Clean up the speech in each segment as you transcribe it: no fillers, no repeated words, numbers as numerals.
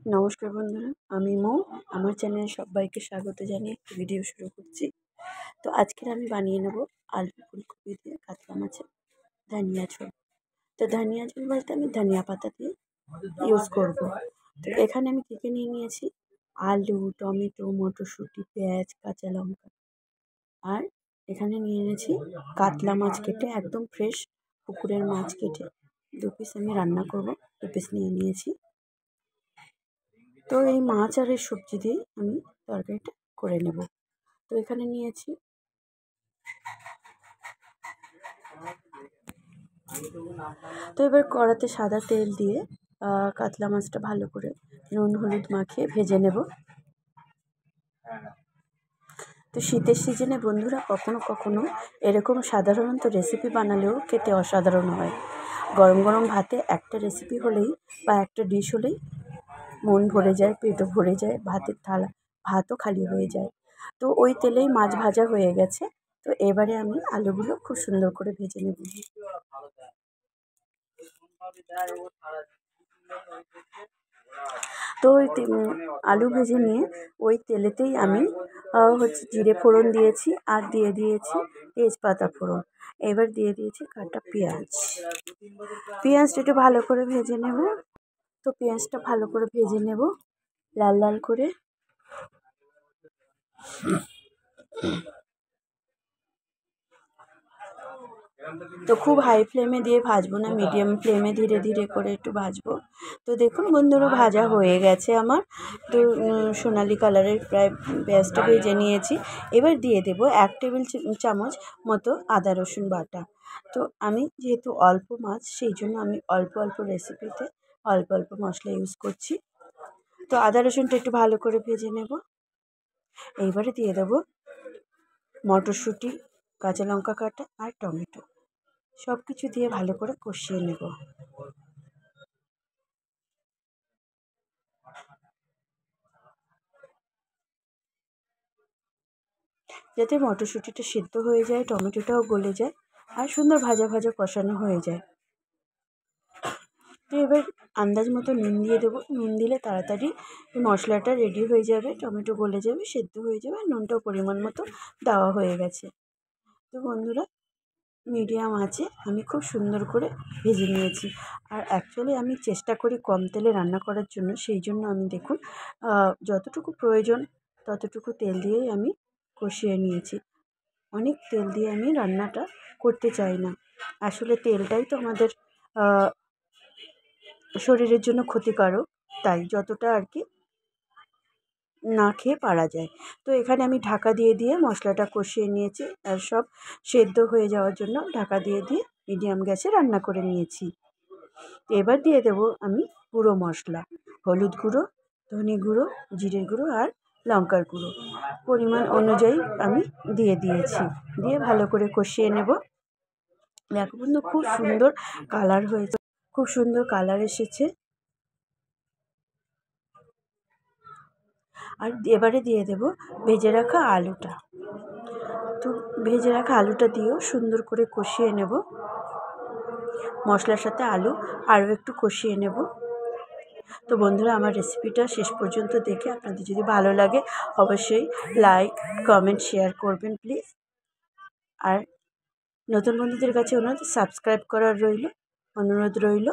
নমস্কার বন্ধুরা, আমি মৌ। আমার চ্যানেলে সবাইকে স্বাগত জানিয়ে একটি ভিডিও শুরু করছি। তো আজকের আমি বানিয়ে নেব আলু ফুলকপি দিয়ে কাতলা মাছের ধনিয়া ঝোল। তো ধনিয়া ঝোল বলতে আমি ধনিয়া পাতা দিয়ে ইউজ করব। তো এখানে আমি কী কী নিয়ে নিয়েছি: আলু, টমেটো, মটরশুঁটি, পেঁয়াজ, কাঁচা লঙ্কা। আর এখানে নিয়ে এনেছি কাতলা মাছ কেটে, একদম ফ্রেশ পুকুরের মাছ কেটে 2 পিস আমি রান্না করব, 2 পিস নিয়ে নিয়েছি। তো এই মাছ আর এই সবজি দিয়ে আমি তরকারিটা করে নেব। তো এখানে নিয়েছি তো এবার কড়াতে সাদা তেল দিয়ে কাতলা মাছটা ভালো করে নুন হলুদ মাখিয়ে ভেজে নেব। তো শীতের সিজনে বন্ধুরা কখনো কখনো এরকম সাধারণত রেসিপি বানালেও খেতে অসাধারণ হয়। গরম গরম ভাতে একটা রেসিপি হলেই বা একটা ডিশ হলেই মন ভরে যায়, পেটও ভরে যায়, ভাতের থালা ভাতও খালি হয়ে যায়। তো ওই তেলেই মাছ ভাজা হয়ে গেছে। তো এবারে আমি আলুগুলো খুব সুন্দর করে ভেজে নেব। তো ওই আলু ভেজে নিয়ে ওই তেলেতেই আমি জিরে ফোড়ন দিয়েছি আর দিয়ে দিয়েছি তেজপাতা ফোড়ন। এবার দিয়ে দিয়েছি কাটা পেঁয়াজটা একটু ভালো করে ভেজে নেব। তো পেঁয়াজটা ভালো করে ভেজে নেব লাল লাল করে। তো খুব হাই ফ্লেমে দিয়ে ভাজবো না, মিডিয়াম ফ্লেমে ধীরে ধীরে করে একটু ভাজবো। তো দেখুন বন্ধুরা, ভাজা হয়ে গেছে আমার। তো সোনালি কালারের প্রায় পেঁয়াজটা ভেজে নিয়েছি। এবার দিয়ে দেব 1 টেবিল চামচ মতো আদা রসুন বাটা। তো আমি যেহেতু অল্প মাছ, সেই জন্য আমি অল্প অল্প রেসিপিতে অল্প অল্প মশলা ইউজ করছি। তো আদা রসুনটা একটু ভালো করে ভেজে নেব। এইবারে দিয়ে দেবো মটরশুঁটি, কাঁচা লঙ্কা কাটা আর টমেটো, সব কিছু দিয়ে ভালো করে কষিয়ে নেব। যাতে মটরশুঁটিটা সিদ্ধ হয়ে যায়, টমেটোটাও গলে যায় আর সুন্দর ভাজা ভাজা কষানো হয়ে যায়। তো এবার আন্দাজ মতো নুন দিয়ে দেবো। নুন দিলে তাড়াতাড়ি মশলাটা রেডি হয়ে যাবে, টমেটো গলে যাবে, সেদ্ধ হয়ে যাবে, আর নুনটাও পরিমাণ মতো দেওয়া হয়ে গেছে। তো বন্ধুরা, মিডিয়াম আঁচে আমি খুব সুন্দর করে ভেজে নিয়েছি। আর অ্যাকচুয়ালি আমি চেষ্টা করি কম তেলে রান্না করার জন্য, সেই জন্য আমি দেখুন যতটুকু প্রয়োজন ততটুকু তেল দিয়েই আমি কষিয়ে নিয়েছি। অনেক তেল দিয়ে আমি রান্নাটা করতে চাই না। আসলে তেলটাই তো আমাদের শরীরের জন্য ক্ষতিকারক, তাই যতটা আর কি না খেয়ে পারা যায়। তো এখানে আমি ঢাকা দিয়ে দিয়ে মশলাটা কষিয়ে নিয়েছি, আর সব সেদ্ধ হয়ে যাওয়ার জন্য ঢাকা দিয়ে দিয়ে মিডিয়াম গ্যাসে রান্না করে নিয়েছি। এবার দিয়ে দেব আমি গুঁড়ো মশলা, হলুদ গুঁড়ো, ধনে গুঁড়ো, জিরের গুঁড়ো আর লঙ্কার গুঁড়ো পরিমাণ অনুযায়ী আমি দিয়ে দিয়েছি। দিয়ে ভালো করে কষিয়ে নেব। দেখো বন্ধু, খুব সুন্দর কালার হয়েছে, খুব সুন্দর কালার এসেছে। আর এবারে দিয়ে দেব ভেজে রাখা আলুটা। তো ভেজে রাখা আলুটা দিয়েও সুন্দর করে কষিয়ে নেব। মশলার সাথে আলু আরও একটু কষিয়ে নেব। তো বন্ধুরা, আমার রেসিপিটা শেষ পর্যন্ত দেখে আপনাদের যদি ভালো লাগে অবশ্যই লাইক, কমেন্ট, শেয়ার করবেন প্লিজ। আর নতুন বন্ধুদের কাছে সাবস্ক্রাইব করার অনুরোধ রইল।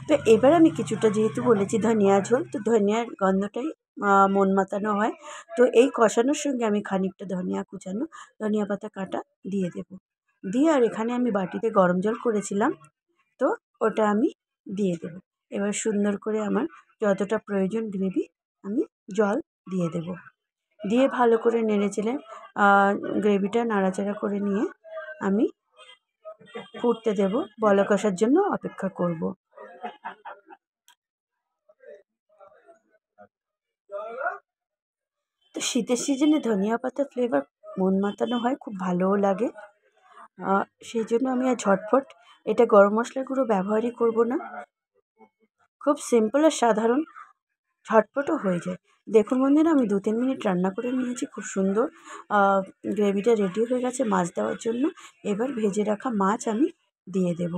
তো এবার আমি কিছুটা, যেহেতু বলেছি ধনিয়া ঝোল, তো ধনিয়ার গন্ধটাই মন মাতানো হয়। তো এই কষানোর সঙ্গে আমি খানিকটা ধনিয়া কুচানো, ধনিয়া পাতা কাটা দিয়ে দেব। দিয়ে আর এখানে আমি বাটিতে গরম জল করেছিলাম, তো ওটা আমি দিয়ে দেব। এবার সুন্দর করে আমার যতটা প্রয়োজন গ্রেভি আমি জল দিয়ে দেব। দিয়ে ভালো করে নেড়েচেড়ে গ্রেভিটা নাড়াচাড়া করে নিয়ে আমি ফুটতে দেব, বলক আসার জন্য অপেক্ষা করব। তো শীতের সিজনে ধনিয়া পাতার ফ্লেভার মন মাতানো হয়, খুব ভালোও লাগে। সেই জন্য আমি আর ঝটপট এটা গরম মশলার গুঁড়ো ব্যবহারই করব না। খুব সিম্পল আর সাধারণ, ঝটপটও হয়ে যায়। দেখুন বন্ধুরা, আমি 2-3 মিনিট রান্না করে নিয়েছি, খুব সুন্দর গ্রেভিটা রেডি হয়ে গেছে মাছ দেওয়ার জন্য। এবার ভেজে রাখা মাছ আমি দিয়ে দেব।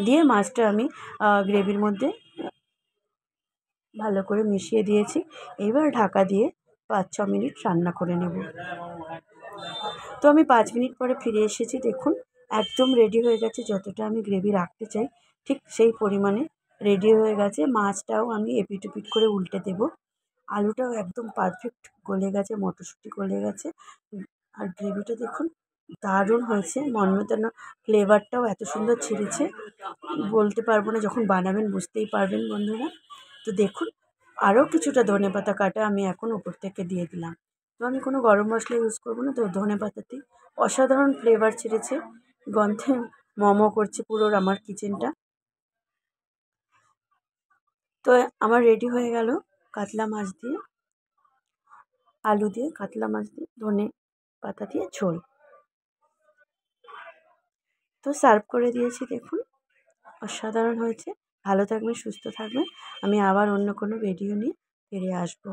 দিয়ে মাছটা আমি গ্রেভির মধ্যে ভালো করে মিশিয়ে দিয়েছি। এবার ঢাকা দিয়ে 5-6 মিনিট রান্না করে নেব। তো আমি 5 মিনিট পরে ফিরে এসেছি। দেখুন একদম রেডি হয়ে গেছে। যতটা আমি গ্রেভি রাখতে চাই ঠিক সেই পরিমাণে রেডি হয়ে গেছে। মাছটাও আমি এপিট ওপিট করে উল্টে দেব। আলুটাও একদম পারফেক্ট গলে গেছে, মটরশুঁটি গলে গেছে। আর গ্রেভিটা দেখুন দারুণ হয়েছে। মন্নতানো ফ্লেভারটাও এত সুন্দর ছেড়েছে, বলতে পারবো না। যখন বানাবেন বুঝতেই পারবেন বন্ধুরা। তো দেখুন আরও কিছুটা ধনেপাতা কাটা আমি এখন উপর থেকে দিয়ে দিলাম। তো আমি কোনো গরম মশলা ইউজ করবো না, তো ধনেপাতাতেই অসাধারণ ফ্লেভার ছেড়েছে। গন্ধে মম করছে পুরো আমার কিচেনটা। তো আমার রেডি হয়ে গেল কাতলা মাছ দিয়ে, আলু দিয়ে, কাতলা মাছ দিয়ে ধনে পাতা দিয়ে ঝোল। তো সার্ভ করে দিয়েছি। দেখুন অসাধারণ হয়েছে। ভালো থাকবেন, সুস্থ থাকবেন। আমি আবার অন্য কোনো ভিডিও নিয়ে ফিরে আসবো।